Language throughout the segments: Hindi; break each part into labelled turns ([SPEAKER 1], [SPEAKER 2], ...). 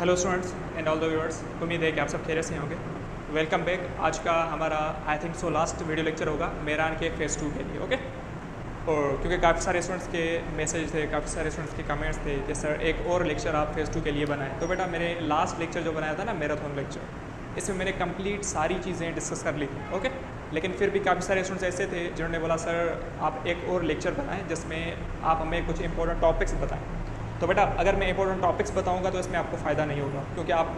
[SPEAKER 1] Hello students and all the viewers, उम्मीद है कि आप सब खैरियत से होंगे। Welcome back. आज का हमारा I think so last video lecture होगा मेरान के फेज़ 2 के लिए। ओके, और क्योंकि काफ़ी सारे स्टूडेंट्स के मैसेज थे, काफ़ी सारे स्टूडेंट्स के कमेंट्स थे कि सर एक और लेक्चर आप फेज़ 2 के लिए बनाएं। तो बेटा मेरे लास्ट लेक्चर जो बनाया था ना, मैराथन लेक्चर, इसमें मैंने कंप्लीट सारी चीज़ें डिस्कस कर ली थी। ओके, लेकिन फिर भी काफ़ी सारे स्टूडेंट्स ऐसे थे जिन्होंने बोला सर आप एक और लेक्चर बनाएं जिसमें आप हमें कुछ इंपॉर्टेंट टॉपिक्स बताएं। तो बेटा अगर मैं इंपॉर्टेंट टॉपिक्स बताऊंगा तो इसमें आपको फ़ायदा नहीं होगा, क्योंकि आप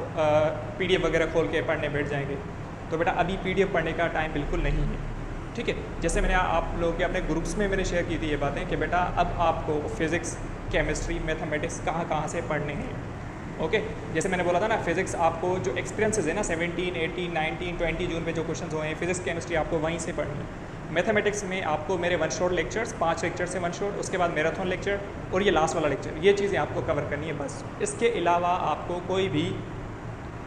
[SPEAKER 1] पीडीएफ वगैरह खोल के पढ़ने बैठ जाएंगे। तो बेटा अभी पीडीएफ पढ़ने का टाइम बिल्कुल नहीं है, ठीक है। जैसे मैंने आप लोगों के अपने ग्रुप्स में मैंने शेयर की थी ये बातें कि बेटा अब आपको फिज़िक्स, केमिस्ट्री, मैथमेटिक्स कहाँ से पढ़ने हैं। ओके, जैसे मैंने बोला था ना, फिज़िक्स आपको जो एक्सपीरियंसेस है ना 17, 18, 19, 20 जून पे जो क्वेश्चन हुए हैं, फिज़िक्स केमिस्ट्री आपको वहीं से पढ़नी है। मैथमेटिक्स में आपको मेरे वन शॉट लेक्चर्स, 5 लेक्चर से वन शॉट, उसके बाद मैराथन लेक्चर और ये लास्ट वाला लेक्चर, ये चीज़ें आपको कवर करनी है बस। इसके अलावा आपको कोई भी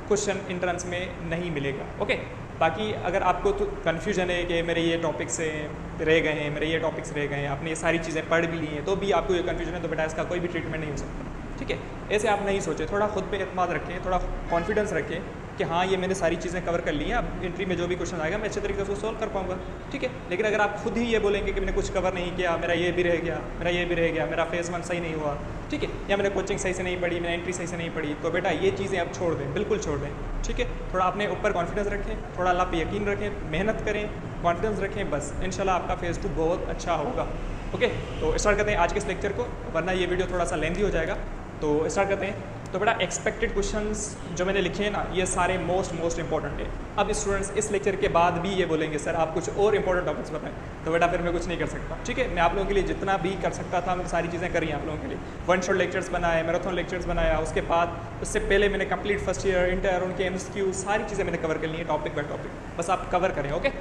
[SPEAKER 1] क्वेश्चन इंट्रेंस में नहीं मिलेगा। ओके, बाकी अगर आपको तो कन्फ्यूजन है कि मेरे ये टॉपिक्स रह गए हैं, मेरे ये टॉपिक्स रह गए हैं, आपने ये सारी चीज़ें पढ़ भी ली हैं, तो भी आपको ये कन्फ्यूजन है, तो बेटा इसका कोई भी ट्रीटमेंट नहीं हो सकता, ठीक है। ऐसे आप नहीं सोचें, थोड़ा खुद पे एतमाद रखें, थोड़ा कॉन्फिडेंस रखें कि हाँ ये मैंने सारी चीज़ें कवर कर ली हैं, अब एंट्री में जो भी क्वेश्चन आएगा मैं अच्छे तरीके से उसको सोल्व कर पाऊंगा, ठीक है। लेकिन अगर आप खुद ही ये बोलेंगे कि मैंने कुछ कवर नहीं किया, मेरा ये भी रह गया, मेरा ये भी रह गया, मेरा फेज़ 1 सही नहीं हुआ, ठीक है, या मैंने कोचिंग सही से नहीं पढ़ी, मैंने एंट्री सही से नहीं पढ़ी, तो बेटा ये चीज़ें आप छोड़ दें, बिल्कुल छोड़ दें, ठीक है। थोड़ा अपने ऊपर कॉन्फिडेंस रखें, थोड़ा अल्लाह पे यकीन रखें, मेहनत करें, कॉन्फिडेंस रखें, बस इंशाल्लाह आपका फेज़ 2 बहुत अच्छा होगा। ओके, तो स्टार्ट करते हैं आज के इस लेक्चर को, वरना ये वीडियो थोड़ा सा लेंथी हो जाएगा। तो स्टार्ट करते हैं। तो बेटा एक्सपेक्टेड क्वेश्चंस जो मैंने लिखे हैं ना, ये सारे मोस्ट इंपॉर्टेंट है। अब स्टूडेंट्स इस लेक्चर के बाद भी ये बोलेंगे सर आप कुछ और इंपॉर्टेंट टॉपिक्स बताएं, तो बेटा फिर मैं कुछ नहीं कर सकता, ठीक है। मैं आप लोगों के लिए जितना भी कर सकता था मैंने सारी चीज़ें करी हैं आप लोगों के लिए। वन शॉट लेक्चर्स बनाए, मैराथन लेक्चर्स बनाया, उसके बाद उससे पहले मैंने कंप्लीट फर्स्ट ईयर, इंटर, उनके एमसीक्यू सारी चीज़ें मैंने कवर कर ली हैं टॉपिक बाय टॉपिक, बस आप कवर करें। ओके,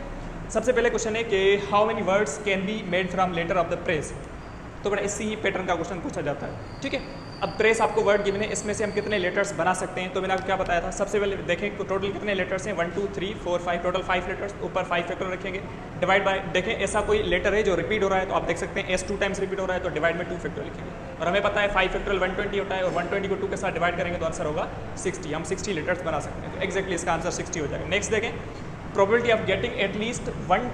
[SPEAKER 1] सबसे पहले क्वेश्चन है कि how many words can be made from letter of the press. तो बेटा इसी पैटर्न का क्वेश्चन पूछा जाता है, ठीक है। अब प्रेस आपको वर्ड गिवन है, इसमें से हम कितने लेटर्स बना सकते हैं। तो मैंने आपको क्या बताया था, सबसे पहले देखें तो टोटल कितने लेटर्स हैं, 1 2 3 4 5, टोटल 5 लेटर्स, ऊपर 5 फैक्टर रखेंगे, डिवाइड बाय, देखें ऐसा कोई लेटर है जो रिपीट हो रहा है तो आप देख सकते हैं S 2 टाइम्स रिपीट हो रहा है तो डिवाइड में 2 फैक्टर लिखेंगे, और हमें पता है 5 फैक्टोरियल 120 होता है, और 120 को 2 के साथ डिवाइड करेंगे तो आंसर होगा 60। हम 60 लेटर्स बना सकते हैं, तो एक्जैक्टली इसका आंसर 60 हो जाएगा। नेक्स्ट देखें, probability of getting at least one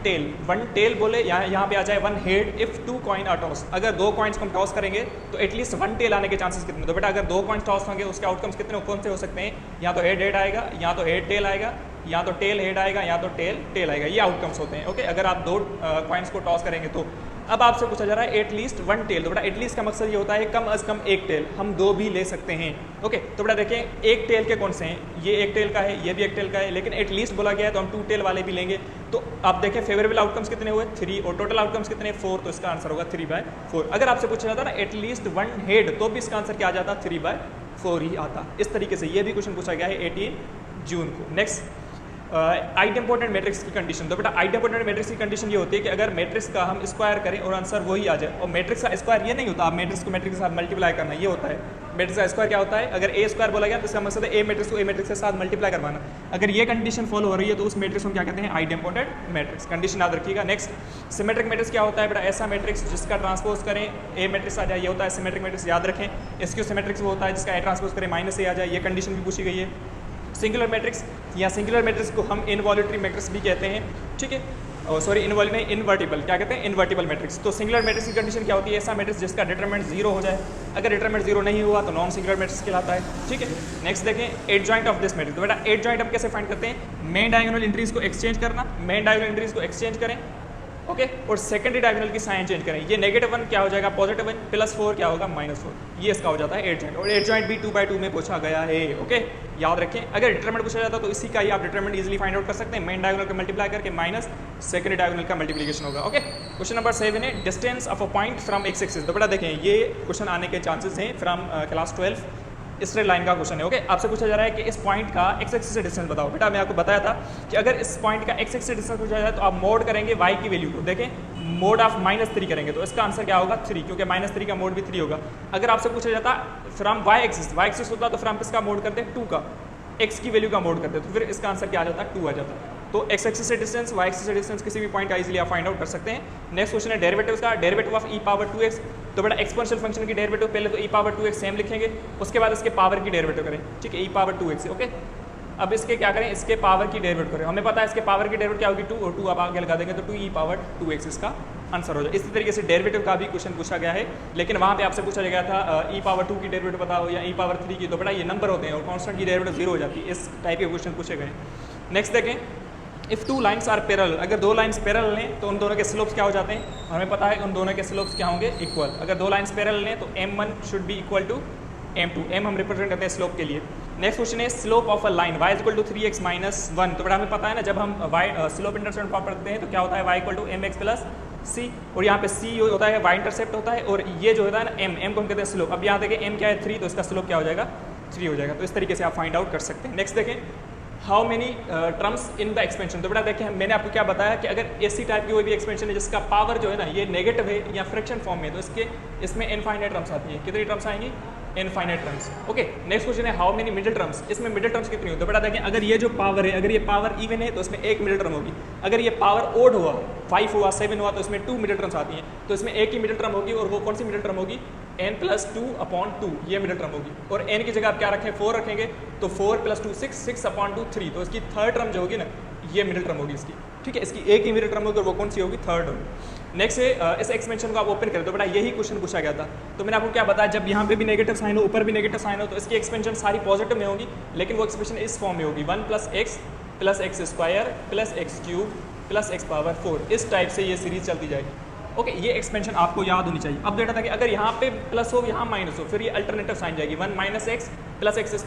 [SPEAKER 1] tail बोले यहाँ पे आ जाए 1 head if 2 coin are toss. अगर 2 कॉइन्स को हम टॉस करेंगे तो एटलीस्ट 1 टेल आने के चांसेस कितने। तो बेटा अगर 2 कॉइन्स टॉस होंगे उसके आउटकम्स कितने कौन से हो सकते हैं, या तो हेड आएगा, या तो हेड टेल आएगा, या तो टेल हेड आएगा, या तो टेल आएगा, ये आउटकम्स होते हैं। ओके, अगर आप 2 कॉइन्स को टॉस करेंगे तो अब आपसे पूछा जा रहा है एटलीस्ट 1 टेल। तो बेटा एटलीस्ट का मकसद ये होता है कम अज़ कम 1 टेल, हम 2 भी ले सकते हैं। ओके, तो बेटा देखें 1 टेल के कौन से हैं, ये 1 टेल का है, ये भी 1 टेल का है, लेकिन एटलीस्ट बोला गया है तो हम 2 टेल वाले भी लेंगे। तो आप देखें फेवरेबल आउटकम्स कितने हुए 3, और टोटल आउटकम्स कितने 4, तो इसका आंसर होगा 3/4। अगर आपसे पूछा जाता ना एटलीस्ट 1 हेड, तो भी इसका आंसर क्या आ जाता, 3/4 ही आता। इस तरीके से ये भी क्वेश्चन पूछा गया है 18 जून को। नेक्स्ट, आइडेम्पोटेंट मैट्रिक्स की कंडीशन। तो बेटा आइडेम्पोटेंट मैट्रिक्स की कंडीशन ये होती है कि अगर मैट्रिक्स का हम स्क्वायर करें और आंसर वही आ जाए, और मैट्रिक्स का स्क्वायर ये नहीं होता आप मैट्रिक्स को मैट्रिक्स के साथ मल्टीप्लाई करना, ये होता है मैट्रिक्स का स्क्वायर। क्या होता है, अगर ए स्क्वायर बोला गया तो इसका मकसद है ए मैट्रिक्स को ए मैट्रिक्स के साथ मल्टीप्लाई करवाना। अगर ये कंडीशन फॉलो हो रही है तो उस मैट्रिक्स को क्या कहते हैं, आइडेम्पोटेंट मैट्रिक्स। कंडीशन याद रखिएगा। नेक्स्ट, सिमेट्रिक मैट्रिक्स क्या होता है बेटा, ऐसा मैट्रिक्स जिसका ट्रांसपोज करें ए मैट्रिक्स आ जाए, ये होता है सिमेट्रिक मैट्रिक्स, याद रखें। एसक्यू सिमेट्रिक्स वो होता है जिसका ए ट्रांसपोज करें -a आ जाए, ये कंडीशन भी पूछी गई है। सिंगुलर मैट्रिक्स या सिंगुलर मैट्रिक्स को हम इनवॉल्यूटरी मैट्रिक्स भी कहते हैं, ठीक है। सॉरी इन्वर्टिबल, क्या कहते हैं, इन्वर्टिबल मैट्रिक्स। तो सिंगुलर मैट्रिक्स की कंडीशन क्या होती है, ऐसा मैट्रिक्स जिसका डिटरमिनेंट 0 हो जाए। अगर डिटरमिनेंट 0 नहीं हुआ तो नॉन सिंगुलर मैट्रिक्स कहलाता है, ठीक है। नेक्स्ट देखें एडजॉइंट ऑफ दिस मैट्रिक्स। तो बेटा एडजॉइंट हम कैसे फाइंड करते हैं, मेन डायगोनल एंट्रीज को एक्सचेंज करना, मेन डायगोनल एंट्रीज को एक्सचेंज करें, ओके, और सेकेंडरी डायगोनल की साइन चेंज करें। ये -1 क्या हो जाएगा, +1, +4 क्या होगा, -4, ये इसका हो जाता है एडजॉइंट। और एडजॉइंट भी 2/2 में पूछा गया है। ओके, याद रखें। अगर डिटरमिनेंट पूछा जाता तो इसी का ही आप डिटरमिनेंट इजीली फाइंड आउट कर सकते हैं, मेन डायगोनल का मल्टीप्लाई करके माइनस सेकेंडरी डायगोनल का मल्टीप्लिकेशन होगा। ओके, क्वेश्चन नंबर 7 है distance of a point from x axis. तो बेटा देखें ये क्वेश्चन आने के चांसेस हैं फ्रॉम क्लास 12, स्ट्रेट लाइन का क्वेश्चन है। ओके, आपसे पूछा जा रहा है कि इस पॉइंट का x एक्सिस से डिस्टेंस बताओ। बेटा मैं आपको बताया था कि अगर इस पॉइंट का x एक्सिस से डिस्टेंस पूछा जाए तो आप मोड करेंगे y की वैल्यू को, देखें मोड ऑफ -3 करेंगे तो इसका आंसर क्या होगा 3, क्योंकि -3 का मोड भी 3 होगा। अगर आपसे पूछा जाता फ्रॉम y एक्सिस होता तो फ्रॉम किसका मोड करते, 2 का, x की वैल्यू का मोड करते, तो फिर इसका आंसर क्या आ जाता, 2 आ जाता। तो एक्स एक्सिस से डिस्टेंस, वाई एक्सिस से डिस्टेंस किसी भी पॉइंट का इजीली आप फाइंड आउट कर सकते हैं। नेक्स्ट क्वेश्चन है डेरिवेटिव का, derivative of E power 2x। तो बेटा एक्सपोनेंशियल फंक्शन की डेरिवेटिव पहले तो ई पावर 2x सेम लिखेंगे, उसके बाद इसके पावर की डेरिवेटिव करें, ठीक है, ई पावर 2x, ओके। अब इसके क्या करें, इसके पावर की डेरिवेटिव करें, हमें पता है इसके पावर की डेरिवेटिव क्या होगी 2, और 2 आप आगे लगा देंगे तो 2 ई पावर 2x इसका आंसर हो जाए। इसी तरीके से डेरिवेटिव का भी क्वेश्चन पूछा गया है, लेकिन वहाँ पे आपसे पूछा गया था ई पावर 2 की डेरिवेटिव बताओ या ई पावर 3 की, तो बेटा ये नंबर होते हैं और कांस्टेंट की डेरिवेटिव 0 हो जाती है। इस टाइप के क्वेश्चन पूछे गए। नेक्स्ट देखें, इफ़ 2 लाइन्स आर पैरेलल, अगर 2 लाइन्स पैरेलल हैं तो उन दोनों के स्लोप्स क्या हो जाते हैं, हमें पता है उन दोनों के स्लोप्स क्या होंगे, इक्वल। अगर 2 लाइन्स पैरेलल हैं तो m1 should be equal to m2, m हम रिप्रेजेंट करते हैं स्लोप के लिए। नेक्स्ट क्वेश्चन है slope of a line y equal to 3x minus 1। तो बेटा हमें पता है ना, जब हम y स्लोप इंटरसेप्ट फॉर्म करते हैं तो क्या होता है, y equal to mx plus c, और यहाँ पे c होता है y इंटरसेप्ट होता है, और ये जो होता है ना m को हम कहते हैं स्लोप। अब यहाँ देखें m क्या है 3, तो इसका स्लोप क्या हो जाएगा 3 हो जाएगा। तो इस तरीके से आप फाइंड आउट कर सकते हैं। नेक्स्ट देखें, how many terms in the expansion. तो बेटा देखें मैंने आपको क्या बताया कि अगर ऐसी टाइप की कोई भी एक्सपेंशन है जिसका पावर जो है ना ये नेगेटिव है या फ्रैक्शन फॉर्म में, तो इसमें इनफाइनाइट टर्म्स आती है। कितनी टर्म्स आएंगी, infinite terms, okay. Next question है हाउ मेनी मिडिल टर्म्स, इसमें मिडिल टर्म्स कितनी होती है। तो बेटा देखें अगर ये जो पावर है, अगर ये पावर इवन है तो इसमें एक मिडिल टर्म होगी। अगर ये पावर ओड हुआ, 5 हुआ, 7 हुआ, तो इसमें 2 मिडिल टर्म्स आती हैं। तो इसमें एक ही मिडिल टर्म होगी, और वो कौन सी मिडिल टर्म होगी, n प्लस 2/2, ये मिडिल टर्म होगी। और n की जगह आप क्या रखें, 4 रखेंगे, तो 4 प्लस 2 6, 6/2 3, तो इसकी थर्ड टर्म जो होगी ना ये मिडिल टर्म होगी इसकी, ठीक है। इसकी एक ही मिडिल टर्म होगी और वो कौन सी होगी, थर्ड होगी। नेक्स्ट है इस एक्सपेंशन को आप ओपन करें, तो बेटा यही क्वेश्चन पूछा गया था। तो मैंने आपको क्या बताया, जब यहाँ पे भी नेगेटिव साइन हो, ऊपर भी नेगेटिव साइन हो, तो इसकी एक्सपेंशन सारी पॉजिटिव में होगी, लेकिन वो एक्सप्रेशन इस फॉर्म में होगी 1 + x + x² + x³ + x power 4। इस टाइप से ये सीरीज चलती जाएगी, ओके। ये एक्सपेंशन आपको याद होनी चाहिए। अब डेटा था कि अगर यहाँ पे प्लस हो, यहाँ माइनस हो, फिर ये अल्टरनेटिव साइन जाएगी 1 - x + x² -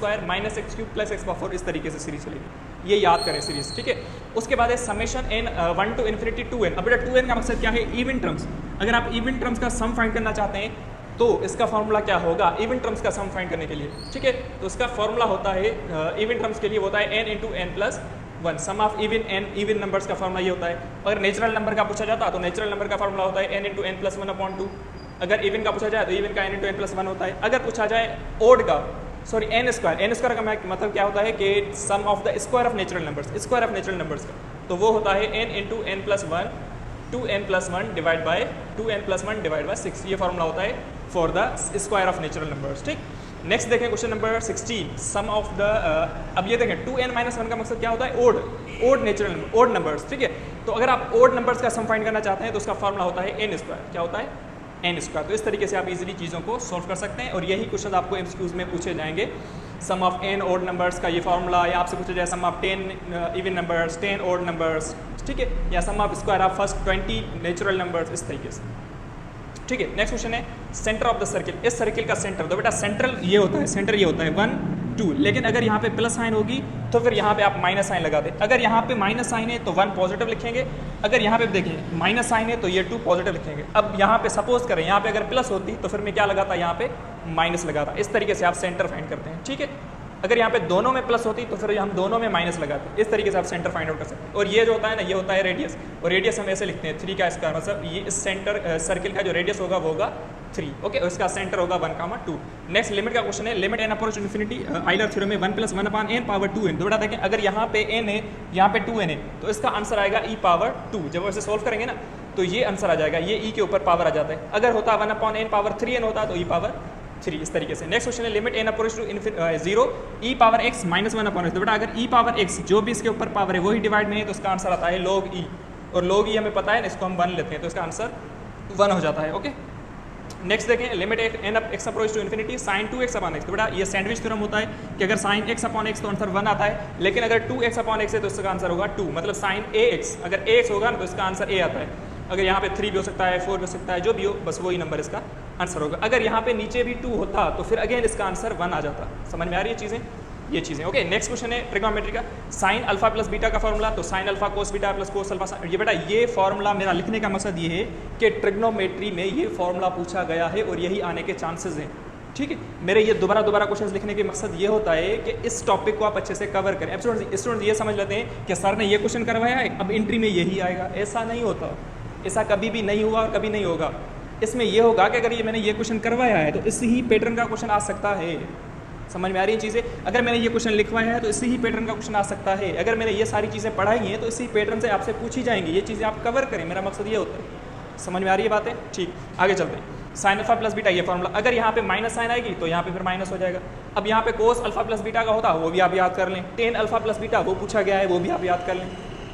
[SPEAKER 1] x³ + x power 4, इस तरीके से सीरीज चलेगी। ये याद करें सीरीज, ठीक है। उसके बाद है समेशन n 1 to ∞ 2n। अब बेटा 2n का मकसद क्या है, इवन टर्म्स। अगर आप इवन टर्म्स का सम फाइंड करना चाहते हैं तो इसका फॉर्मूला क्या होगा, इवन टर्म्स का सम फाइंड करने के लिए, ठीक है। तो इसका फॉर्मूला होता है इवन टर्म्स के लिए होता है n × n + 1, sum of even numbers का फॉर्मूला ये होता है। अगर नेचुरल नंबर का पूछा जाता तो नेचुरल नंबर का फॉर्मूला होता है n × n + 1/2। अगर इवन का पूछा जाए तो इवन का n × n + 1 होता है। अगर पूछा जाए ओड का, सॉरी n² का मतलब क्या होता है कि sum of the square of natural numbers, square of natural numbers का, तो वो होता है n × n + 1 2n + 1 divide by 2n + 1 divide by 6। ये फॉर्मूला होता है for the square of natural numbers, ठीक। नेक्स्ट देखें question number 16, sum of the अब ये देखें 2n - 1 का मकसद क्या होता है, ओड नेचुरल ओड नंबर्स, ठीक है। तो अगर आप ओड नंबर्स का सम फाइंड करना चाहते हैं तो उसका फॉर्मूला होता है n², क्या होता है n²। तो इस तरीके से आप इजीली चीज़ों को सॉल्व कर सकते हैं, और यही क्वेश्चन आपको MCQs में पूछे जाएंगे। Sum of n odd numbers का ये फार्मूला, या आपसे पूछा जाए sum of 10 even numbers, 10 odd numbers, ठीक है, या sum of square of first 20 natural numbers, इस तरीके से, ठीक है। नेक्स्ट क्वेश्चन है सेंटर ऑफ द सर्किल, इस सर्किल का सेंटर। तो बेटा सेंट्रल ये होता है, सेंटर ये होता है 1 2, लेकिन अगर यहाँ पे प्लस साइन होगी तो फिर यहाँ पे आप माइनस साइन लगा दें। अगर यहाँ पे माइनस साइन है तो 1 पॉजिटिव लिखेंगे, अगर यहाँ पे देखिए माइनस साइन है तो ये 2 पॉजिटिव लिखेंगे। अब यहाँ पे सपोज करें यहाँ पे अगर प्लस होती तो फिर मैं क्या लगाता, यहाँ पे माइनस लगाता। इस तरीके से आप सेंटर फाइंड करते हैं, ठीक है। अगर यहाँ पे दोनों में प्लस होती तो फिर हम दोनों में माइनस लगाते हैं। इस तरीके से आप सेंटर फाइंड आउट कर सकते हैं। और ये जो होता है ना, ये होता है रेडियस, और रेडियस हम ऐसे लिखते हैं 3 का स्क्वायर, मतलब ये इस सेंटर सर्किल का जो रेडियस होगा वो होगा 3, ओके। और इसका सेंटर होगा 1, 2। नेक्स्ट लिमिट का क्वेश्शन है, limit n approach infinity Euler theorem में 1 + 1/n पावर 2n। तो बेटा देखें अगर यहाँ पे n है, यहाँ पे 2n है, तो इसका आंसर आएगा e पावर 2। जब वैसे सोल्व करेंगे ना तो ये आंसर आ जाएगा, ये e के ऊपर पावर आ जाता है। अगर होता 1/n पावर 3n होता तो e पावर 3, इस तरीके से। नेक्स्ट क्वेश्चन है limit n approach to 0 e power x - 1/x। तो बेटा अगर e पावर x जो भी इसके ऊपर पावर है वही डिवाइड में है तो इसका आंसर आता है log e, और log e हमें पता है, इसको हम 1 लेते हैं तो इसका आंसर 1 हो जाता है, ओके। नेक्स्ट देखें limit n x approach to infinity sin 2x/x। तो बेटा ये सैंडविच थ्योरम होता है कि अगर sin x/x तो आंसर 1 आता है, लेकिन अगर 2x/x है तो इसका आंसर होगा 2, मतलब sin ax, अगर ax होगा ना तो इसका आंसर a आता है। अगर यहाँ पे 3 भी हो सकता है, 4 भी हो सकता है, जो भी हो बस वही नंबर इसका आंसर होगा। अगर यहाँ पे नीचे भी 2 होता तो फिर अगेन इसका आंसर 1 आ जाता। समझ में आ रही है चीज़ें, ये चीज़ें, ओके। नेक्स्ट क्वेश्चन है ट्रिग्नोमेट्री का, साइन अल्फा प्लस बीटा का फॉर्मूला। तो sine alpha cos beta plus cos alpha, ये बेटा ये फॉर्मूला मेरा लिखने का मकसद ये है कि ट्रिग्नोमेट्री में ये फॉर्मूला पूछा गया है और यही आने के चांसेस हैं, ठीक है। मेरे ये दोबारा क्वेश्चन लिखने के मकसद ये होता है कि इस टॉपिक को आप अच्छे से कवर करें। अब स्टूडेंट्स ये समझ लेते हैं कि सर ने ये क्वेश्चन करवाया है, अब एंट्री में यही आएगा। ऐसा नहीं होता, ऐसा कभी भी नहीं हुआ और कभी नहीं होगा। इसमें यह होगा कि अगर ये मैंने ये क्वेश्चन करवाया है तो इसी ही पैटर्न का क्वेश्चन आ सकता है, समझ में आ रही है चीज़ें? अगर मैंने ये क्वेश्चन लिखवाया है तो इसी ही पैटर्न का क्वेश्चन आ सकता है। अगर मैंने ये सारी चीज़ें पढ़ाई हैं तो इसी पैटर्न से आपसे पूछी जाएंगी, ये चीज़ें आप कवर करें, मेरा मकसद ये होता है। समझ में आ रही है बातें? ठीक, आगे चलते हैं। साइन अल्फा प्लस बीटा ये फॉर्मूला, अगर यहाँ पे माइनस साइन आएगी तो यहाँ पे फिर माइनस हो जाएगा। अब यहाँ पे कोस अल्फा प्लस बीटा का होता वो भी आप याद कर लें, टेन अल्फा प्लस बीटा वो पूछा गया है वो भी आप याद कर लें।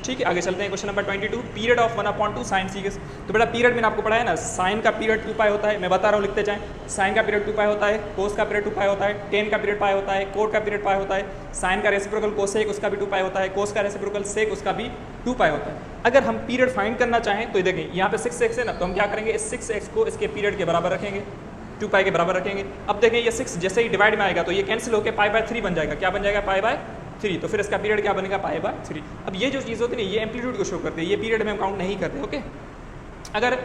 [SPEAKER 1] ठीक है, आगे चलते हैं। Question number 22, period of 1/2 sine सीकस। तो बेटा पीरियड मैंने आपको पढ़ाया ना, साइन का पीरियड 2 पाई होता है, मैं बता रहा हूँ लिखते जाएं। साइन का पीरियड 2 पाई होता है, कोस का पीरियड 2 पाई होता है, टेन का पीरियड पाई होता है, कोट का पीरियड पाई होता है, साइन का रेसिप्रोकल कोसेक उसका भी 2 पाई होता है, कोस का रेसिप्रोकल सेक उसका भी 2 पाई होता है। अगर हम पीरियड फाइंड करना चाहें तो देखें यहाँ पे 6x है ना, तो हम क्या करेंगे, इस 6x को इसके पीरियड के बराबर रखेंगे, 2 पाई के बराबर रखेंगे। अब देखें ये 6 जैसे ही डिवाइड में आएगा तो ये कैंसिल होकर π/3 बन जाएगा। क्या बन जाएगा? π/3। तो फिर इसका पीरियड क्या बनेगा? π/3। अब ये जो चीज़ होती है ना, ये एम्पलीट्यूड को शो करती है, ये पीरियड में हम काउंट नहीं करते। ओके, अगर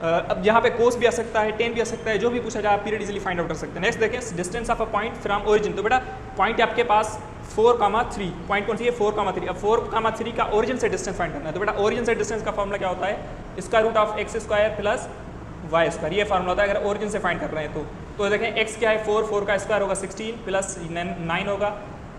[SPEAKER 1] अब यहाँ पे कोस भी आ सकता है, टेन भी आ सकता है, जो भी पूछा जाए आप पीरियड इजीली फाइंड आउट कर सकते हैं। नेक्स्ट देखें, distance of a point from origin. तो बेटा पॉइंट आपके पास 4,3, पॉइंट कौन सी है? 4,3। अब 4,3 का ओरिजिन से डिस्टेंस फाइंड करना है। तो बेटा ओरिजिन से डिस्टेंस का फॉर्मूला क्या होता है? Square root of x² plus y², ये फार्मूला होता है अगर ओरिजिन से फाइंड कर रहे हैं तो देखें x क्या है? 4 का स्क्वायर होगा 16 प्लस 9 होगा,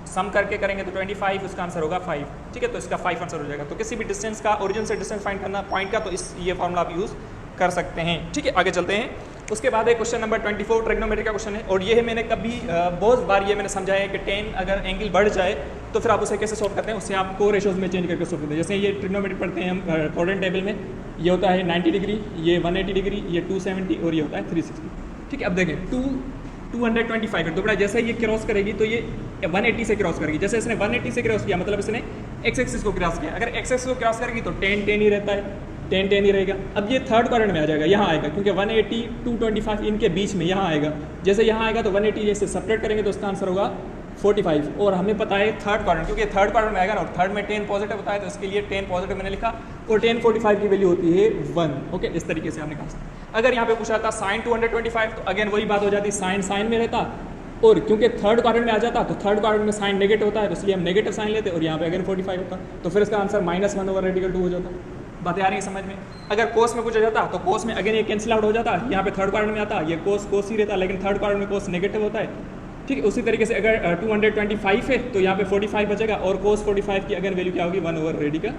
[SPEAKER 1] सम करके करेंगे तो 25, उसका आंसर होगा 5। ठीक है, तो इसका 5 आंसर हो जाएगा। तो किसी भी डिस्टेंस का ओरिजिन से डिस्टेंस फाइंड करना पॉइंट का, तो ये फार्मूला आप यूज़ कर सकते हैं। ठीक है, आगे चलते हैं। उसके बाद है क्वेश्चन नंबर 24, ट्रिग्नोमेट्री का क्वेश्चन है, और ये है मैंने कभी बहुत बार ये मैंने समझाया है कि टेन अगर एंगल बढ़ जाए तो फिर आप उसे कैसे सॉल्व करते हैं, उससे आप को रेशोज में चेंज करके सॉल्व करते हैं। जैसे ये ट्रिग्नोमेट्री पढ़ते हैं हम कोऑर्डिनेट टेबल में, ये होता है 90 डिग्री, ये 180 डिग्री, ये 270 और ये होता है 360। ठीक है, अब देखें 225 है, तो बड़ा जैसे ये क्रॉस करेगी तो ये 180 से क्रॉस करेगी। जैसे इसने 180 से क्रॉस किया मतलब इसने एक्स एक्सिस को क्रॉस किया। अगर एक्स एक्सिस को क्रॉस करेगी तो 10 ही रहता है, 10 ही रहेगा। अब ये थर्ड क्वाड्रेंट में आ जाएगा, यहाँ आएगा, क्योंकि 180 225 इनके बीच में यहाँ आएगा। जैसे यहाँ आएगा तो 180 जैसे सेपरेट करेंगे तो इसका आंसर होगा 45। और हमें पता है थर्ड क्वाड्रेंट, क्योंकि थर्ड क्वाड्रेंट में आएगा ना, और थर्ड में 10 पॉजिटिव होता है तो इसके लिए 10 पॉजिटिव मैंने लिखा, और 10 45 की वैल्यू होती है 1। ओके, इस तरीके से आपने कहा। अगर यहाँ पे पूछा था साइन 225 तो अगेन वही बात हो जाती, साइन में रहता, और क्योंकि थर्ड क्वाड्रेंट में आ जाता तो थर्ड क्वाड्रेंट में साइन नेगेटिव होता है, तो इसलिए हम नेगेटिव साइन लेते और यहाँ पे अगेन 45 होता, तो फिर इसका आंसर -1/2 हो जाता। बातें आ रही है समझ में? अगर कोस में पूछा जाता तो कोस में अगेन ये कैंसिल आउट हो जाता, यहाँ पे थर्ड क्वाड्रेंट में आता, ये कोस ही रहता, लेकिन थर्ड क्वाड्रेंट में कोस नेगेटिव होता है। ठीक है, उसी तरीके से अगर 225 है तो यहाँ पे 45 बचेगा, और कोस 45 की अगेन वैल्यू क्या होगी? 1/2।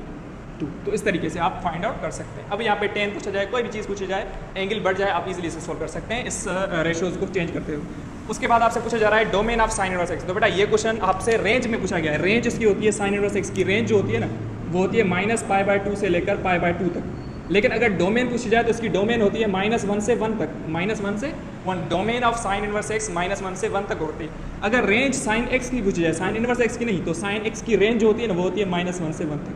[SPEAKER 1] तो इस तरीके से आप फाइंड आउट कर सकते हैं। अब यहाँ पे 10 पूछा जाए, कोई भी चीज़ पूछी जाए, एंगल बढ़ जाए, आप इजीली इसे सोल्व कर सकते हैं इस रेशियोज को चेंज करते हुए। उसके बाद आपसे पूछा जा रहा है domain of sine inverse x. तो बेटा ये क्वेश्चन आपसे रेंज में पूछा गया है। रेंज इसकी होती है साइन इनवर्स एक्स की रेंज जो होती है ना, वो होती है -π/2 से लेकर π/2 तक। लेकिन अगर डोमेन पूछी जाए तो इसकी डोमेन होती है -1 से 1 तक, -1 से 1। Domain of sine inverse x -1 से 1 तक होती है। अगर रेंज साइन एक्स की पूछी जाए, साइन इनवर्स एक्स की नहीं, तो साइन एक्स की रेंज जो होती है ना वो होती है -1 से 1 तक।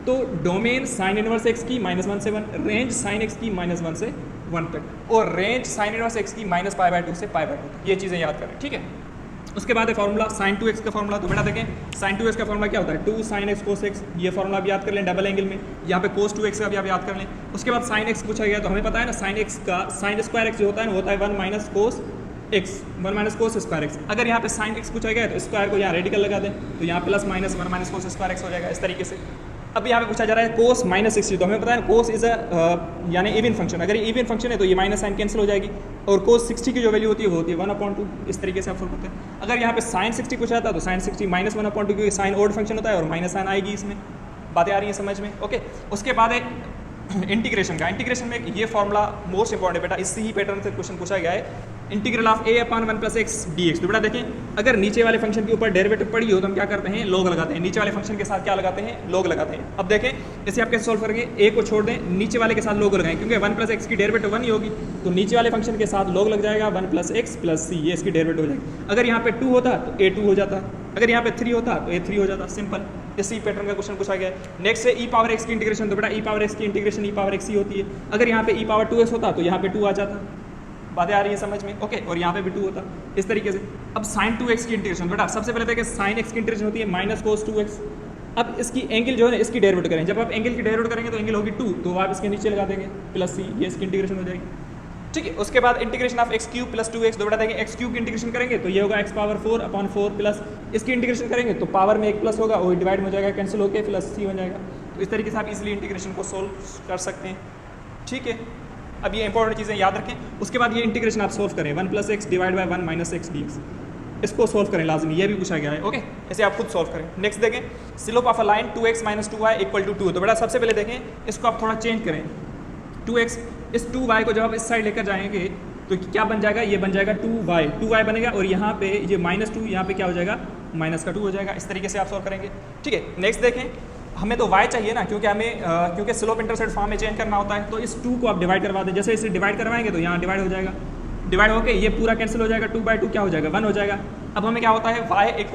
[SPEAKER 1] तो डोमेन साइन इनवर्स एक्स की -1 से 1, रेंज साइन एक्स की -1 से 1 तक, और रेंज साइन इनवर्स एक्स की -π/2 से π/2 तक। ये चीज़ें याद करें, ठीक है। उसके बाद है फॉर्मूला साइन 2x का फॉर्मूला। तो बेटा देखें साइन 2x का फॉर्मूला क्या होता है? 2 sin x cos x, ये फॉर्मूला भी याद कर लें डबल एंगल में। यहाँ पे cos 2x का भी आप याद कर लें। उसके बाद साइन x पूछा गया तो हमें पता है ना, साइन x का साइन स्क्वायर x जो होता है ना, वो होता है 1 - cos x, 1 - cos square x। अगर यहाँ पे साइन x पूछा गया तो स्क्वायर को यहाँ रेडिकल लगा दें, तो यहाँ plus minus 1 - cos square x हो जाएगा इस तरीके से। अब यहाँ पे पूछा जा रहा है कोस -60, तो हमें पता है कोस इज यानी इवन फंक्शन। अगर ये इवन फंक्शन है तो ये माइनस साइन कैंसिल हो जाएगी, और कोस 60 की जो वैल्यू होती है वो होती है 1/2। इस तरीके से आप सोल्व करते हैं। अगर यहाँ पे साइन 60 पूछा था तो साइन 60 -1/2, क्योंकि साइन ओड फंक्शन होता है और माइनस साइन आएगी इसमें। बातें आ रही हैं समझ में? ओके। उसके बाद है इंटीग्रेशन का। इंटीग्रेशन में ये फॉर्मूला मोस्ट इंपॉर्टेंट बेटा, इसी ही पैटर्न से क्वेश्चन पूछा गया है। Integral of a/1 + x dx। तो बेटा देखें, अगर नीचे वाले फंक्शन के ऊपर डेरिवेटिव पड़ी हो तो हम क्या करते हैं? लॉग लगाते हैं। नीचे वाले फंक्शन के साथ क्या लगाते हैं? लॉग लगाते हैं। अब देखें इसे आप कैसे सोल्व करेंगे? a को छोड़ दें, नीचे वाले के साथ लॉग लगाएं, क्योंकि 1 + x की डेरिवेटिव 1 ही होगी, तो नीचे वाले फंक्शन के साथ लॉग लग जाएगा, 1 + x + c, ये इसकी डेरिवेटिव हो जाएगी। अगर यहाँ पे 2 होता तो a2 हो जाता, अगर यहाँ पे 3 होता तो a3 हो जाता। सिंपल, इसी पैटर्न का क्वेश्चन पूछा गया है। नेक्स्ट है e⁻x की इंटीग्रेशन। तो बेटा e⁻x की इंटीग्रेशन e⁻x ही होती है। अगर यहाँ पे e⁻2x होता तो यहाँ पे 2 आ जाता। बातें आ रही है समझ में? ओके। और यहाँ पे भी 2 होता इस तरीके से। अब sin 2x की इंटीग्रेशन, बेटा सबसे पहले देखें sin x की इंटीग्रेशन होती है -cos 2x। अब इसकी एंगल जो है ना, इसकी डेरिवेटिव करें। जब आप एंगल की डेरिवेटिव करेंगे तो एंगल होगी 2, तो आप इसके नीचे लगा देंगे +c, ये इसकी इंटीग्रेशन हो जाएगी। ठीक है। उसके बाद इंटीग्रेशन ऑफ x³ + 2x। तो बेटा देखें x³ की इंटीग्रेशन करेंगे तो ये होगा x⁴/4 प्लस इसकी इंटीग्रेशन करेंगे तो पावर में एक प्लस होगा, वो डिवाइड में हो जाएगा, कैंसिल होकर +c बन जाएगा। तो इस तरीके से आप इजीली इंटीग्रेशन को सोल्व कर सकते हैं। ठीक है, अब ये इंपॉर्टेंट चीज़ें याद रखें। उसके बाद ये इंटीग्रेशन आप सोल्व करें, 1 + x / 1 - x dx। इसको सॉल्व करें लाजमी, ये भी पूछा गया है। ओके, इसे आप खुद सॉल्व करें। नेक्स्ट देखें, slope of a line 2x - 2y = 2। तो बेटा सबसे पहले देखें इसको आप थोड़ा चेंज करें। 2x, इस 2y को जब आप इस साइड लेकर जाएंगे तो क्या बन जाएगा, ये बन जाएगा 2y बनेगा, और यहाँ पे ये -2, यहाँ पे क्या हो जाएगा, -2 हो जाएगा। इस तरीके से आप सॉल्व करेंगे। ठीक है, नेक्स्ट देखें, हमें तो y चाहिए ना, क्योंकि हमें क्योंकि स्लोप इंटरसेप्ट फॉर्म में चेंज करना होता है। तो इस 2 को आप डिवाइड करवा दें, जैसे इसे डिवाइड करवाएंगे तो यहाँ डिवाइड हो जाएगा, डिवाइड होके ये पूरा कैंसिल हो जाएगा, 2/2 क्या हो जाएगा, 1 हो जाएगा। अब हमें क्या होता है, y =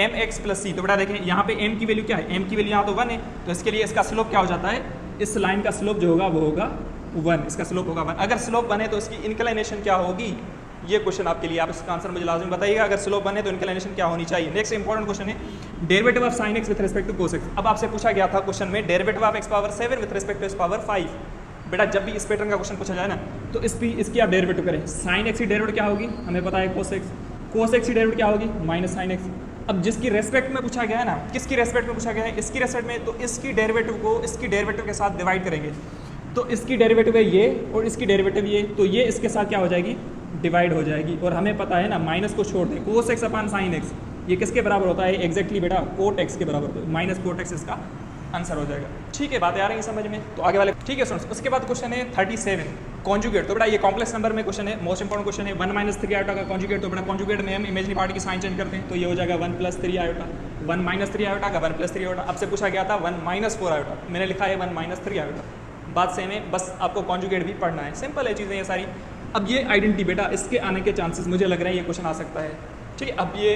[SPEAKER 1] mx + c। तो बेटा देखें यहाँ पे m की वैल्यू क्या है, m की वैल्यू यहाँ तो 1 है, तो इसके लिए इसका स्लोप क्या हो जाता है, इस लाइन का स्लोप जो होगा वो होगा 1, इसका स्लोप होगा 1। अगर स्लोप 1 है तो इसकी इंक्लिनेशन क्या होगी, ये क्वेश्चन आपके लिए, आप इसका आंसर मुझे लाजमी बताइएगा। अगर स्लोप 1 है तो इंक्लिनेशन क्या होनी चाहिए। नेक्स्ट इंपॉर्टेंट क्वेश्चन है derivative of sin x with respect to cos x। अब आपसे पूछा गया था क्वेश्चन में derivative of x⁻7 with respect to x⁻5। बेटा जब भी इस पैटर्न का क्वेश्चन पूछा जाए ना, तो इसकी आप डेरिवेटिव करें। sin x की डेरिवेटिव क्या होगी, हमें पता है cos x की डेरिवेटिव क्या होगी, -sin x। अब जिसकी रेस्पेक्ट में पूछा गया है ना, किसकी रेस्पेक्ट में पूछा गया है, इसकी रेस्पेक्ट में, तो इसकी डेरिवेटिव को इसकी डेरिवेटिव के साथ डिवाइड करेंगे। तो इसकी डेरिवेटिव है ये और इसकी डेरिवेटिव ये, तो ये इसके साथ क्या हो जाएगी, डिवाइड हो जाएगी। और हमें पता है ना, माइनस को छोड़ दें, cos x / sin x ये किसके बराबर होता है, एग्जैक्टली बेटा cot x के बराबर होता है, -cot x इसका आंसर हो जाएगा। ठीक है, बातें आ रही हैं समझ में, तो आगे वाले ठीक है स्टूडेंट्स। उसके बाद क्वेश्चन है 37 कॉन्जुगेट। तो बेटा ये कॉम्प्लेक्स नंबर में क्वेश्चन है, मोस्ट इंपॉर्टेंट क्वेश्चन है। 1 - 3 आयोटा का कॉन्जुगेट। तो बेटा कॉन्जुगेट में हम इमेजिनरी पार्ट की साइन चेंज करते हैं, तो ये हो जाएगा 1 + 3 आयोटा, 1 - 3 आयोटा का 1 + 3 आयोटा। आपसे पूछा गया था 1 - 4 आयोटा, मैंने लिखा है 1 - 3 आयोटा। बात सेम है, बस आपको कॉन्जुगेट भी पढ़ना है, सिंपल है चीज़ें ये सारी। अब ये आइडेंटिटी बेटा, इसके आने के चांसेस मुझे लग रहा है ये क्वेश्चन आ सकता है। ठीक है, अब ये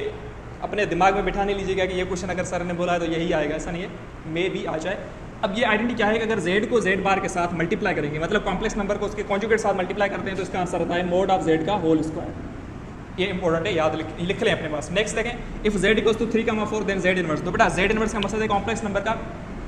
[SPEAKER 1] अपने दिमाग में बिठा नहीं लीजिएगा कि ये क्वेश्चन अगर सर ने बोला है तो यही आएगा, ऐसा नहीं है, मे भी आ जाए। अब ये आइडेंटिटी क्या है कि अगर z को z बार के साथ मल्टीप्लाई करेंगे, मतलब कॉम्प्लेक्स नंबर को उसके कॉन्जुगेट साथ मल्टीप्लाई करते हैं, तो इसका आंसर होता है mod ऑफ z का होल स्क्वायर। ये इंपॉर्टेंट है, याद लिख लें अपने पास। नेक्स्ट देखें, if z = 3, 4 then z inverse. तो बेटा z इनवर्स का मतलब है कॉम्प्लेक्स नंबर का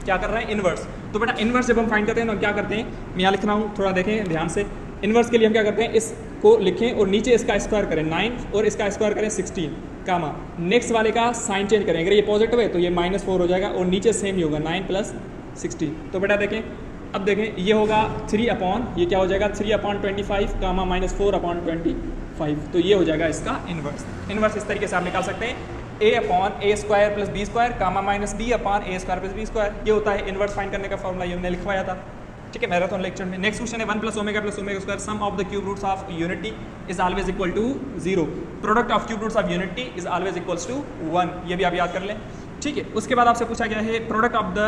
[SPEAKER 1] क्या कर रहा है, इनवर्स। तो बेटा इनवर्स जब हम फाइंड करते हैं तो क्या करते हैं, मैं यहाँ लिख रहा हूँ, थोड़ा देखें ध्यान से। इनवर्स के लिए हम क्या करते हैं, इसको लिखें और नीचे इसका स्क्वायर करें 9 और इसका स्क्वायर करें 16 कामा, नेक्स्ट वाले का साइन चेंज करें, अगर ये पॉजिटिव है तो ये -4 हो जाएगा और नीचे सेम ही होगा 9 + 16। तो बेटा देखें, अब देखें ये होगा 3 ये क्या हो जाएगा 3/25 कामा -4/25, तो ये हो जाएगा इसका इनवर्स। इनवर्स इस तरीके से आप निकाल सकते हैं, a/a² + b² कामा -b/a² + b²। ये होता है इनवर्स फाइंड करने का फॉर्मूला, ये हमने लिखवाया था। ठीक है, मैराथन लेक्चर में। नेक्स्ट क्वेश्चन है 1 + ω + ω², sum of the cube roots of unity is always equal to 0, product of cube roots of unity is always equals to 1। ये भी आप याद कर लें। ठीक है, उसके बाद आपसे पूछा गया है प्रोडक्ट ऑफ द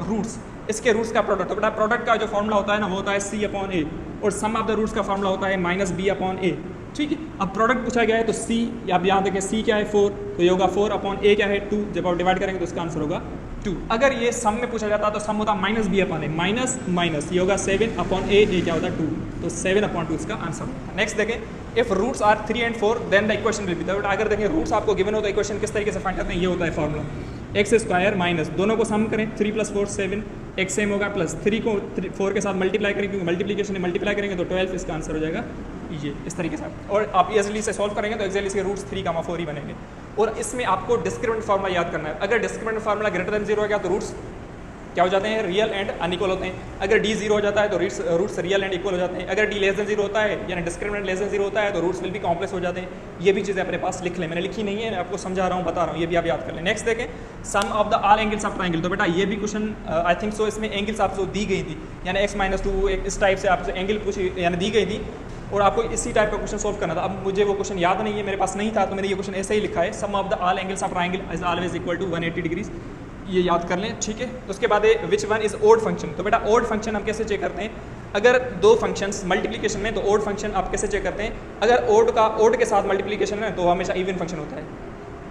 [SPEAKER 1] रूट्स, इसके रूट्स का प्रोडक्ट। तो बेटा प्रोडक्ट का जो फॉर्मूला होता है ना, वो होता है c/a, और सम ऑफ द रूट्स का फॉर्मूला होता है -b/a। ठीक है, अब प्रोडक्ट पूछा गया है तो c, आप यहाँ देखें c क्या है 4, तो ये होगा 4/a क्या है 2, जब आप डिवाइड करेंगे तो इसका आंसर होगा 2। अगर ये सम में पूछा जाता तो सम होता -b/a, माइनस ये होगा 7/a, ये क्या होता है 2, तो 7/2 इसका आंसर होगा। नेक्स्ट देखें, if roots are 3 and 4 then the equation will be. तो अगर देखें रूट्स आपको गिवन हो तो इक्वेशन किस तरीके से फाइंड करते हैं, ये होता है फॉर्मूला x² माइनस, दोनों को सम करें 3 + 4 7, x सेम होगा, प्लस 3 को 4 के साथ मल्टीप्लाई करेंगे, क्योंकि मल्टीप्लिकेशन में मल्टीप्लाई करेंगे तो 12, इसका आंसर हो जाएगा ये इस तरीके से। और आप इजीली से सॉल्व करेंगे तो एक्चुअली इसके रूट्स 3, 4 ही बनेंगे। और इसमें आपको डिस्क्रिमिनेंट फार्मूला याद करना है। अगर डिस्क्रिमिनेंट फार्मूला >0 हो गया तो रूट्स क्या हो जाते हैं, रियल एंड अनइक्वल होते हैं। अगर d 0 हो जाता है तो रूट्स रियल एंड इक्वल हो जाते हैं। अगर d <0 होता है यानी डिस्क्रिमिनेंट <0 होता है तो रूट्स विल भी कॉम्प्लेक्स हो जाते हैं। ये भी चीज़ें अपने पास लिख लें, मैंने लिखी नहीं है, आपको समझा रहा हूँ, बता रहा हूँ, ये भी आप याद कर लें। नेक्स्ट देखें, sum of the all angles of triangle. तो बेटा ये भी क्वेश्चन आई थिंक सो, इसमें एंगल्स आपको दी गई थी, यानी x-2 इस टाइप से आपसे एंगल पूछी यानी दी गई थी, और आपको इसी टाइप का क्वेश्चन सॉल्व करना था। अब मुझे वो क्वेश्चन याद नहीं है, मेरे पास नहीं था, तो मैंने ये क्वेश्चन ऐसे ही लिखा है, sum of the all angles of triangle is always equal to 180 degrees, ये याद कर लें। ठीक है, उसके बाद which one is odd function. तो बेटा ओड फंक्शन हम कैसे चेक करते हैं, अगर दो फंक्शंस मल्टीप्लिकेशन में तो ओड फंक्शन आप कैसे चेक करते हैं, अगर ओड के साथ मल्टीप्लिकेशन है तो हमेशा इवन फंक्शन होता है।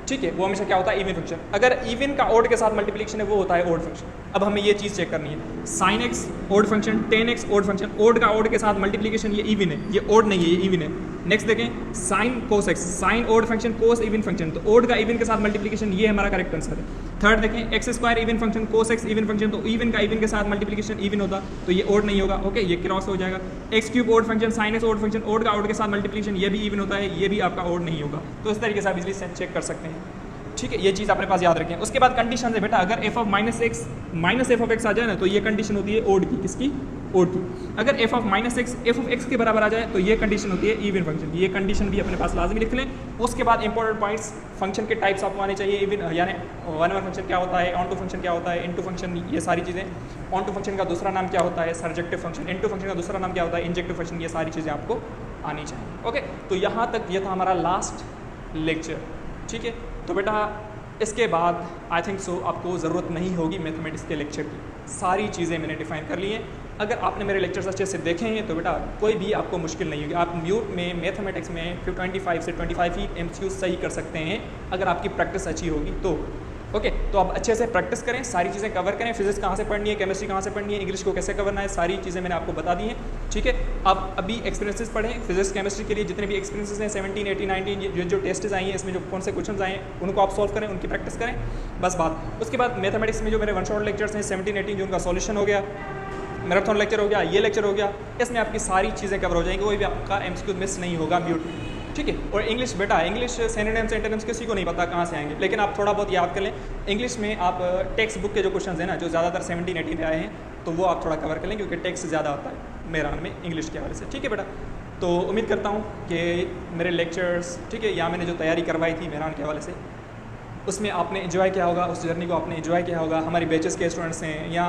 [SPEAKER 1] ठीक है, वो हमेशा क्या होता है, इवन फंक्शन। अगर इवन का ओड के साथ मल्टीप्लिकेशन है वो होता है ओड फंक्शन। अब हमें ये चीज़ चेक करनी है, sin x odd function, tan x odd function, odd का ओड के साथ मल्टीप्लिकेशन ये इवन है, ये ओड नहीं है, ये इवन है। नेक्स्ट देखें, sin cos x, sin odd function, cos even function, तो ओड का इवन के साथ मल्टीप्लिकेशन, ये हमारा करेक्ट आंसर है। थर्ड देखें, x² even function, cos x even function, तो इवन का इवन के साथ मल्टीप्लिकेशन इवन होता तो ये ओड नहीं होगा। ओके, ये क्रॉस हो जाएगा। x³ odd function, sin x odd function, odd का ओड के साथ मल्टीप्लिकेशन ये भी इवन होता है, ये भी आपका ओड नहीं होगा। तो इस तरीके से आप इजली चेक कर सकते हैं। ठीक है, ये चीज़ अपने पास याद रखें। उसके बाद कंडीशन है बेटा, अगर f of -x आ जाए ना तो ये कंडीशन होती है ओड की, किसकी, और 2। अगर F of minus x F of x के बराबर आ जाए तो ये कंडीशन होती है इवन फंक्शन, ये कंडीशन भी अपने पास लाजमी लिख लें। उसके बाद इंपॉर्टेंट पॉइंट्स, फंक्शन के टाइप्स आपको आने चाहिए, इवन यानी वन ओवर फंक्शन क्या होता है, ऑन टू फंक्शन क्या होता है, इनटू फंक्शन, ये सारी चीज़ें। ऑन टू फंक्शन का दूसरा नाम क्या होता है, सर्जेक्टिव फंक्शन। इनटू फंक्शन का दूसरा नाम क्या होता है, इंजेक्टिव फंक्शन। ये सारी चीज़ें आपको आनी चाहिए। ओके, तो यहाँ तक ये था हमारा लास्ट लेक्चर। ठीक है, तो बेटा इसके बाद आई थिंक सो आपको ज़रूरत नहीं होगी मैथमेटिक्स के लेक्चर की, सारी चीज़ें मैंने डिफाइन कर ली हैं। अगर आपने मेरे लेक्चर्स अच्छे से देखे हैं तो बेटा कोई भी आपको मुश्किल नहीं होगी। आप म्यूट में मैथमेटिक्स में 25 से 25 ही MCQ सही कर सकते हैं अगर आपकी प्रैक्टिस अच्छी होगी तो। ओके, तो आप अच्छे से प्रैक्टिस करें, सारी चीज़ें कवर करें। फिजिक्स कहाँ से पढ़नी है, केमिस्ट्री कहाँ से पढ़नी है, इंग्लिश को कैसे करना है, सारी चीज़ें मैंने आपको बता दी हैं। ठीक है, आप अभी एक्सपीरियंसेस पढ़ें, फिजिक्स केमिस्ट्री के लिए जितने भी एक्सपीरियंसेस हैं 17, 18, 19 जो टेस्ट्स आई हैं इसमें जो कौन से क्वेश्चन आए हैं उनको आप सॉल्व करें, उनकी प्रैक्टिस करें, बस बात। उसके बाद मैथमेटिक्स में जो मेरे वन शॉट लेक्चर्स हैं 17, 18 जो उनका सॉल्यूशन हो गया, मैराथन लेक्चर हो गया, ये लेक्चर हो गया, इसमें आपकी सारी चीज़ें कवर हो जाएंगी, कोई भी आपका MCQ मिस नहीं होगा म्यूट। ठीक है, और इंग्लिश बेटा, इंग्लिश सिनोनिम्स एंटोनिम्स किसी को नहीं पता कहाँ से आएंगे, लेकिन आप थोड़ा बहुत याद कर लें। इंग्लिश में आप टेक्स्ट बुक के जो क्वेश्चन हैं ना, जो ज़्यादातर 17, 18 में आए हैं, तो वो आप थोड़ा कवर कर लें क्योंकि टेक्स्ट ज़्यादा आता है मेरान में इंग्लिश के हवाले से। ठीक है बेटा, तो उम्मीद करता हूँ कि मेरे लेक्चर्स, ठीक है, या मैंने जो तैयारी करवाई थी मेरान के हवाले से, उसमें आपने इन्जॉय किया होगा, उस जर्नी को आपने इन्जॉय किया होगा। हमारी बैचेस के स्टूडेंट्स हैं या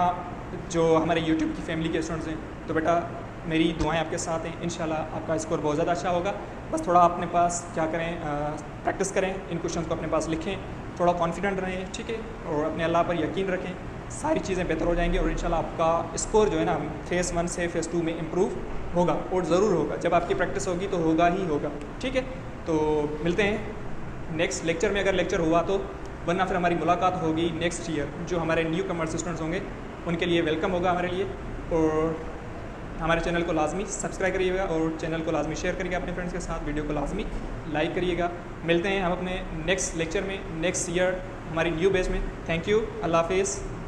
[SPEAKER 1] जो हमारे यूट्यूब की फैमिली के स्टूडेंट्स हैं, तो बेटा मेरी दुआएं आपके साथ हैं, इंशाल्लाह आपका स्कोर बहुत ज़्यादा अच्छा होगा। बस थोड़ा अपने पास क्या करें, प्रैक्टिस करें, इन क्वेश्चन को अपने पास लिखें, थोड़ा कॉन्फिडेंट रहें, ठीक है, और अपने अल्लाह पर यकीन रखें, सारी चीज़ें बेहतर हो जाएंगी और इंशाल्लाह आपका स्कोर जो है ना फेज़ 1 से फेज़ 2 में इम्प्रूव होगा, और ज़रूर होगा। जब आपकी प्रैक्टिस होगी तो होगा ही होगा। ठीक है, तो मिलते हैं नेक्स्ट लेक्चर में, अगर लेक्चर हुआ तो, वरना फिर हमारी मुलाकात होगी नेक्स्ट ईयर। जो हमारे न्यू कमर्स स्टूडेंट्स होंगे उनके लिए वेलकम होगा हमारे लिए, और हमारे चैनल को लाजमी सब्सक्राइब करिएगा और चैनल को लाजमी शेयर करिएगा अपने फ्रेंड्स के साथ, वीडियो को लाजमी लाइक करिएगा। मिलते हैं हम अपने नेक्स्ट लेक्चर में नेक्स्ट ईयर हमारी न्यू बैच में। थैंक यू, अल्लाह हाफिज़।